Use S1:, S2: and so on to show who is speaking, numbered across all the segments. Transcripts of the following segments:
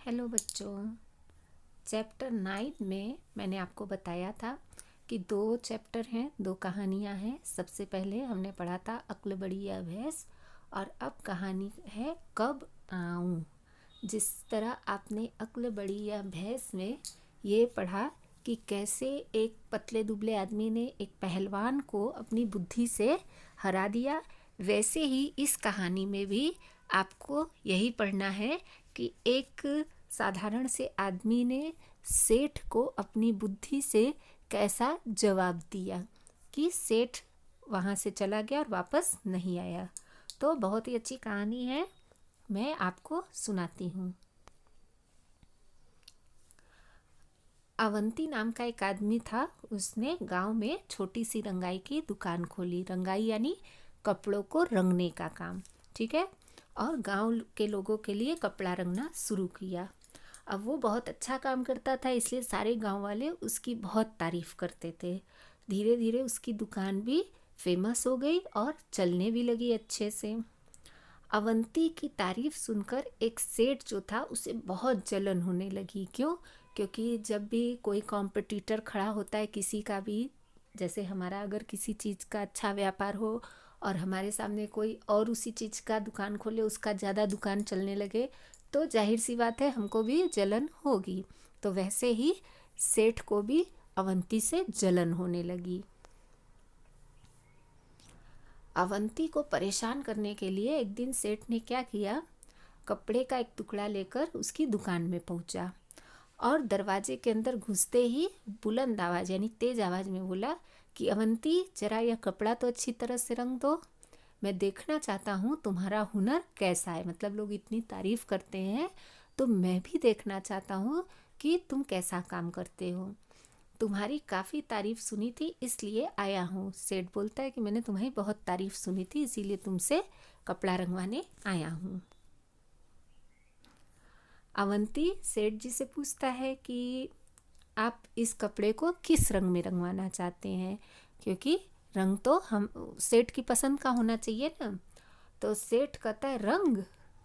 S1: Hello बच्चों। Chapter 9 में मैंने आपको बताया था कि 2 चैप्टर हैं, 2 कहानियां हैं। सबसे पहले हमने पढ़ा था अक्ल बड़ी या भैंस, और अब कहानी है कब आऊं। जिस तरह आपने अक्ल बड़ी या भैंस में ये पढ़ा कि कैसे एक पतले दुबले आदमी ने एक पहलवान को अपनी बुद्धि से हरा दिया, वैसे ही इस कहानी में भी आपको यही पढ़ना है कि एक साधारण से आदमी ने सेठ को अपनी बुद्धि से कैसा जवाब दिया कि सेठ वहाँ से चला गया और वापस नहीं आया। तो बहुत ही अच्छी कहानी है, मैं आपको सुनाती हूँ। अवंती नाम का एक आदमी था। उसने गांव में छोटी सी रंगाई की दुकान खोली। रंगाई यानी कपड़ों को रंगने का काम, ठीक है। और गांव के लोगों के लिए कपड़ा रंगना शुरू किया। अब वो बहुत अच्छा काम करता था, इसलिए सारे गांव वाले उसकी बहुत तारीफ करते थे। धीरे धीरे उसकी दुकान भी फेमस हो गई और चलने भी लगी अच्छे से। अवंती की तारीफ सुनकर एक सेठ जो था उसे बहुत जलन होने लगी। क्यों? क्योंकि जब भी कोई कॉम्पिटिटर खड़ा होता है किसी का भी, जैसे हमारा अगर किसी चीज़ का अच्छा व्यापार हो और हमारे सामने कोई और उसी चीज़ का दुकान खोले, उसका ज़्यादा दुकान चलने लगे, तो जाहिर सी बात है हमको भी जलन होगी। तो वैसे ही सेठ को भी अवंती से जलन होने लगी। अवंती को परेशान करने के लिए एक दिन सेठ ने क्या किया, कपड़े का एक टुकड़ा लेकर उसकी दुकान में पहुंचा और दरवाजे के अंदर घुसते ही बुलंद आवाज़ यानी तेज आवाज़ में बोला कि अवंती, जरा यह कपड़ा तो अच्छी तरह से रंग दो। मैं देखना चाहता हूँ तुम्हारा हुनर कैसा है। मतलब लोग इतनी तारीफ करते हैं तो मैं भी देखना चाहता हूँ कि तुम कैसा काम करते हो। तुम्हारी काफ़ी तारीफ सुनी थी इसलिए आया हूँ। सेठ बोलता है कि मैंने तुम्हारी बहुत तारीफ सुनी थी इसीलिए तुमसे कपड़ा रंगवाने आया हूँ। अवंती सेठ जी से पूछता है कि आप इस कपड़े को किस रंग में रंगवाना चाहते हैं, क्योंकि रंग तो हम सेठ की पसंद का होना चाहिए ना। तो सेठ कहता है रंग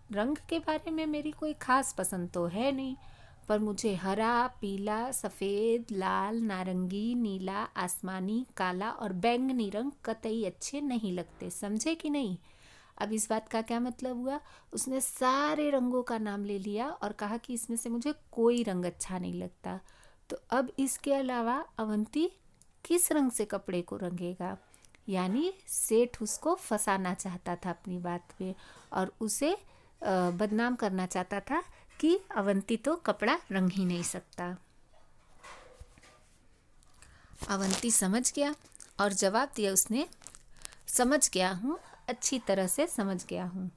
S1: रंग के बारे में मेरी कोई खास पसंद तो है नहीं, पर मुझे हरा, पीला, सफ़ेद, लाल, नारंगी, नीला, आसमानी, काला और बैंगनी रंग कतई अच्छे नहीं लगते। समझे कि नहीं? अब इस बात का क्या मतलब हुआ? उसने सारे रंगों का नाम ले लिया और कहा कि इसमें से मुझे कोई रंग अच्छा नहीं लगता। तो अब इसके अलावा अवंती किस रंग से कपड़े को रंगेगा? यानी सेठ उसको फंसाना चाहता था अपनी बात में और उसे बदनाम करना चाहता था कि अवंती तो कपड़ा रंग ही नहीं सकता। अवंती समझ गया और जवाब दिया उसने, समझ गया हूँ, अच्छी तरह से समझ गया हूँ।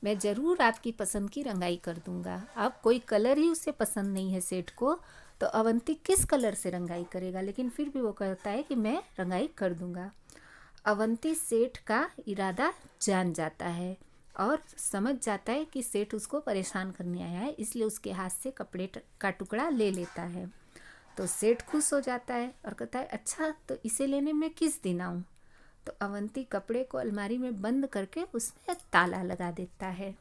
S1: मैं ज़रूर आपकी पसंद की रंगाई कर दूंगा। अब कोई कलर ही उसे पसंद नहीं है सेठ को, तो अवंती किस कलर से रंगाई करेगा? लेकिन फिर भी वो कहता है कि मैं रंगाई कर दूंगा। अवंती सेठ का इरादा जान जाता है और समझ जाता है कि सेठ उसको परेशान करने आया है, इसलिए उसके हाथ से कपड़े का टुकड़ा ले लेता है। तो सेठ खुश हो जाता है और कहता है अच्छा, तो इसे लेने में किस दिन आऊँ? तो अवंती कपड़े को अलमारी में बंद करके उसमें ताला लगा देता है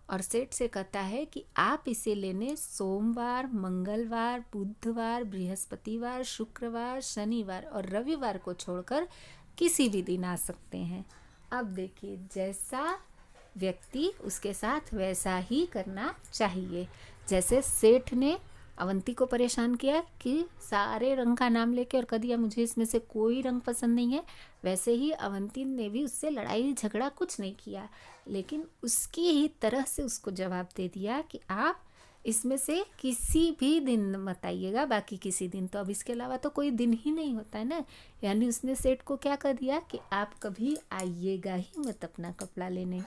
S1: और सेठ से कहता है कि आप इसे लेने सोमवार, मंगलवार, बुधवार, बृहस्पतिवार, शुक्रवार, शनिवार और रविवार को छोड़कर किसी भी दिन आ सकते हैं। अब देखिए, जैसा व्यक्ति उसके साथ वैसा ही करना चाहिए। जैसे सेठ ने अवंती को परेशान किया कि सारे रंग का नाम लेके और कह दिया मुझे इसमें से कोई रंग पसंद नहीं है, वैसे ही अवंती ने भी उससे लड़ाई झगड़ा कुछ नहीं किया, लेकिन उसकी ही तरह से उसको जवाब दे दिया कि आप इसमें से किसी भी दिन मत आइएगा, बाकी किसी दिन। तो अब इसके अलावा तो कोई दिन ही नहीं होता है ना। यानी उसने सेठ को क्या कह दिया कि आप कभी आइएगा ही मत अपना कपड़ा लेने।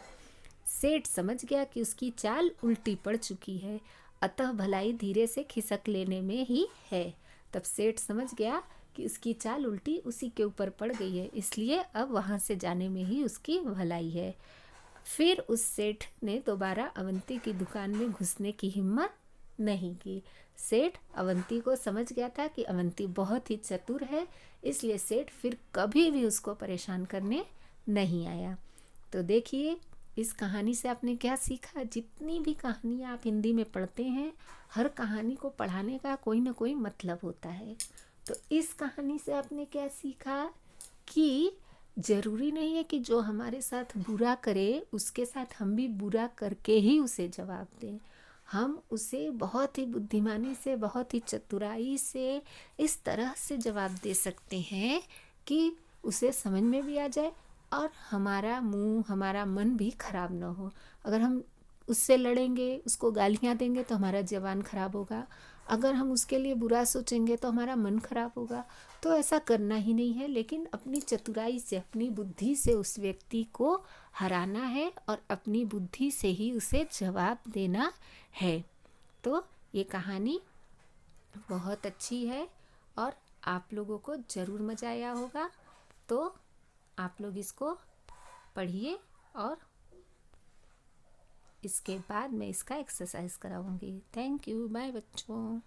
S1: सेठ समझ गया कि उसकी चाल उल्टी पड़ चुकी है, अतः भलाई धीरे से खिसक लेने में ही है। तब सेठ समझ गया कि उसकी चाल उल्टी उसी के ऊपर पड़ गई है, इसलिए अब वहाँ से जाने में ही उसकी भलाई है। फिर उस सेठ ने दोबारा अवंती की दुकान में घुसने की हिम्मत नहीं की। सेठ अवंती को समझ गया था कि अवंती बहुत ही चतुर है, इसलिए सेठ फिर कभी भी उसको परेशान करने नहीं आया। तो देखिए, इस कहानी से आपने क्या सीखा? जितनी भी कहानियाँ आप हिंदी में पढ़ते हैं, हर कहानी को पढ़ाने का कोई ना कोई मतलब होता है। तो इस कहानी से आपने क्या सीखा कि ज़रूरी नहीं है कि जो हमारे साथ बुरा करे उसके साथ हम भी बुरा करके ही उसे जवाब दें। हम उसे बहुत ही बुद्धिमानी से, बहुत ही चतुराई से इस तरह से जवाब दे सकते हैं कि उसे समझ में भी आ जाए और हमारा मुंह, हमारा मन भी खराब ना हो। अगर हम उससे लड़ेंगे, उसको गालियाँ देंगे तो हमारा ज़बान खराब होगा। अगर हम उसके लिए बुरा सोचेंगे तो हमारा मन खराब होगा। तो ऐसा करना ही नहीं है, लेकिन अपनी चतुराई से, अपनी बुद्धि से उस व्यक्ति को हराना है और अपनी बुद्धि से ही उसे जवाब देना है। तो ये कहानी बहुत अच्छी है और आप लोगों को ज़रूर मज़ा आया होगा। तो आप लोग इसको पढ़िए और इसके बाद मैं इसका एक्सरसाइज कराऊंगी। थैंक यू, बाय बच्चों।